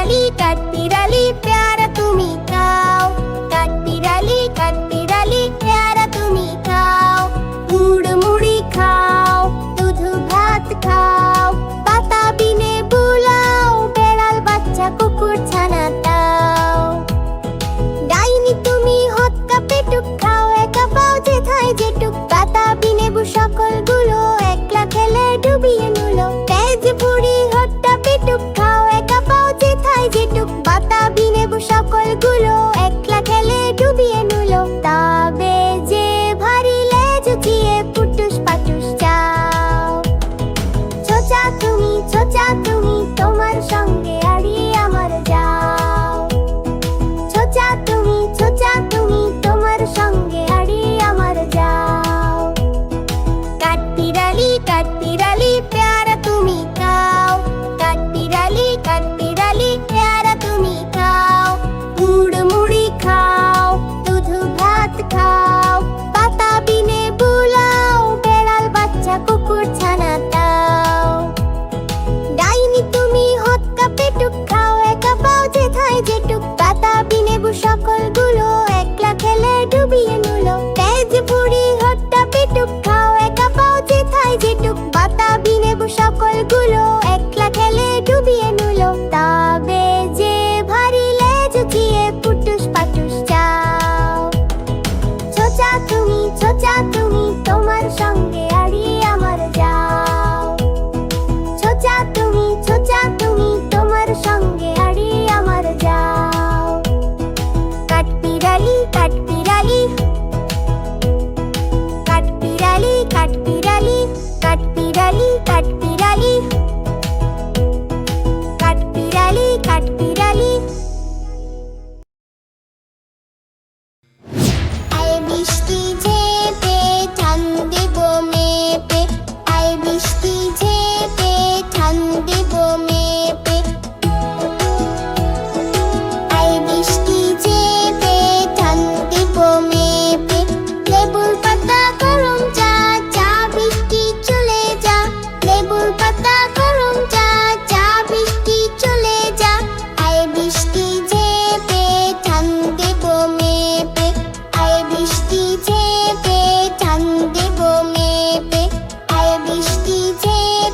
কাঠবিড়ালি পেয়ারা তুমি খাও, কাঠবিড়ালি পেয়ারা তুমি খাও। গুড় মুড়ি খাও, দুধ ভাত খাও, পাতা বিনে বুলাও, বেড়াল বাচ্চা কুকুর ছানা দাও। ডাইনি তুমি হৎকা পেটুক খাও, একা পাও যেথায় যেটুক, পাতা বিনে সকলগুলো একলা খেলে ডুবিয়ে নুলো। তেজ বুড়ি হট্টা পেটুক খাও, একা পাও যেথায় যেটুক, পাতা বিনে সকলগুলো একলা খেলে ডুবিয়ে নুলো। তবে যে ভারী লেজ উঠিয়ে পুটুস পাটুস যাও। ছোচা তুমি তোমার সঙ্গে আড়িয়ে আমার যাও। ছোচা তুমি তোমার সঙ্গে আড়িয়ে আমার যাও। কাঠবিড়ালি পেয়ারা তুমি খাও, কাঠবিড়ালি পেয়ারা তুমি খাও। গুড় মুড়ি খাও, দুধ ভাত খাও, পাতা বিনে বুলাও, বেড়াল বাচ্চা কুকুর ছানা দাও। ডাইনি তুমি হৎকা পেটুক খাও, একা পাও যেথায় যেটুক, পাতা বিনে সকলগুলো একলা খেলে ডুবিয়ে নুলো। তেজ বুড়ি হট্টা পেটুক খাও, একা পাও যেথায় যেটুক, পাতা বিনে সকলগুলো একলা খেলে ডুবিয়ে নুলো। তবে যে ভারী লেজ উঠিয়ে পুটুস পাটুস যাও। ছোচা তুমি তোমার সঙ্গে আড়িয়ে আমার যাও। ছোচা তুমি তোমার সঙ্গে আড়িয়ে আমার যাও। কাঠবিড়ালি কাঠবিড়ালি কাঠবিড়ালি আয় বৃষ্টি ঝেপে ঠান দেব মেপে, আয় বৃষ্টি ঝেপে ঠান দেব মেপে। আয় বৃষ্টি ঝেপে ঠান দেব মেপে। লেবুর পাতা গরম চা, চা বৃষ্টি চলে যা। লেবুর পাতা গরম চা, চা বৃষ্টি চলে যা। আয় বৃষ্টি ঝেপে ঠান দেব মেপে, আয় বৃষ্টি ঝেপে ঠান দেব মেপে। আয় বৃষ্টি ঝেপে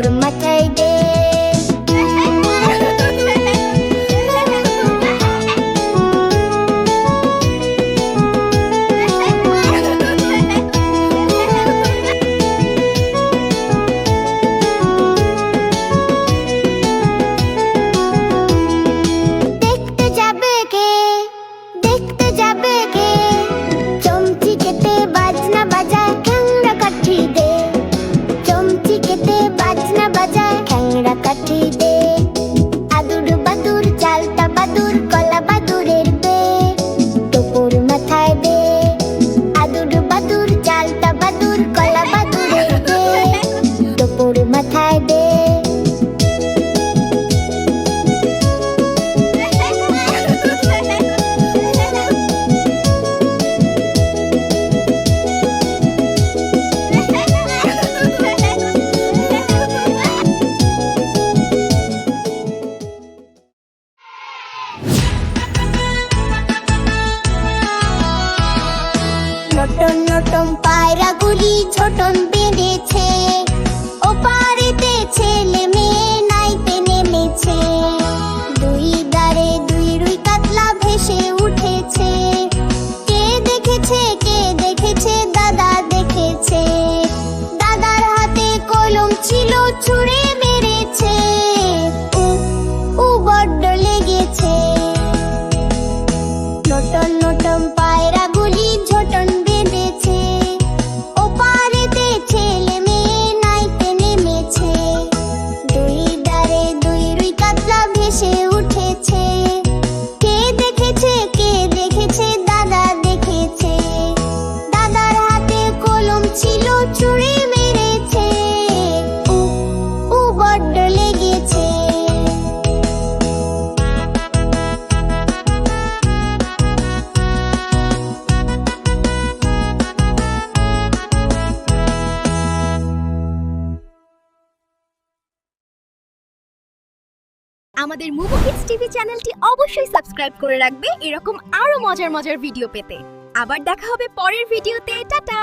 টুকুর মাথায় দে দেখতে যাবে কে দেখতে যাবে কে চমচি কেটে বাজনা বাজায় খ্যাংরা কাঠি দে চমচি কেটে বাজনা বাজায় খ্যাংরা কাঠি দে আদুর বাদুর চালতা বাদুর কলা বাদুরের বে টুকুর মাথায় দে আদুর বাদুর চালতা বাদুর কলা বাদুরের বে টুকুর মাথায় দে নটন নটন পায়রাগুলি ছোটন বেঁধেছে ওপারেতে ছেলে মেয়ে নাইতে নেমেছে দুই দাঁড়ে দুই রুই কাতলা ভেসে উঠেছে কে দেখেছে দাদা দেখেছে দাদার হাতে কলম ছিল ছুঁড়ে মেরেছে উ উ বড্ড লেগেছে নটন নটন পায়রাগুলি ঝোটন বেঁধেছে ওপারেতে ছেলে মেয়ে নাইতে নেমেছে দুই দাঁড়ে দুই রুই কাতলা ভেসে উঠেছে কে দেখেছে দাদা দেখেছে দাদার হাতে কলম ছিল ছুঁড়ে মেরেছে উ উ বড্ড লেগেছে আমাদের মুভি কিডস টিভি চ্যানেলটি অবশ্যই সাবস্ক্রাইব করে রাখবে এরকম আরো মজার মজার ভিডিও পেতে। আবার দেখা হবে পরের ভিডিওতে। টাটা।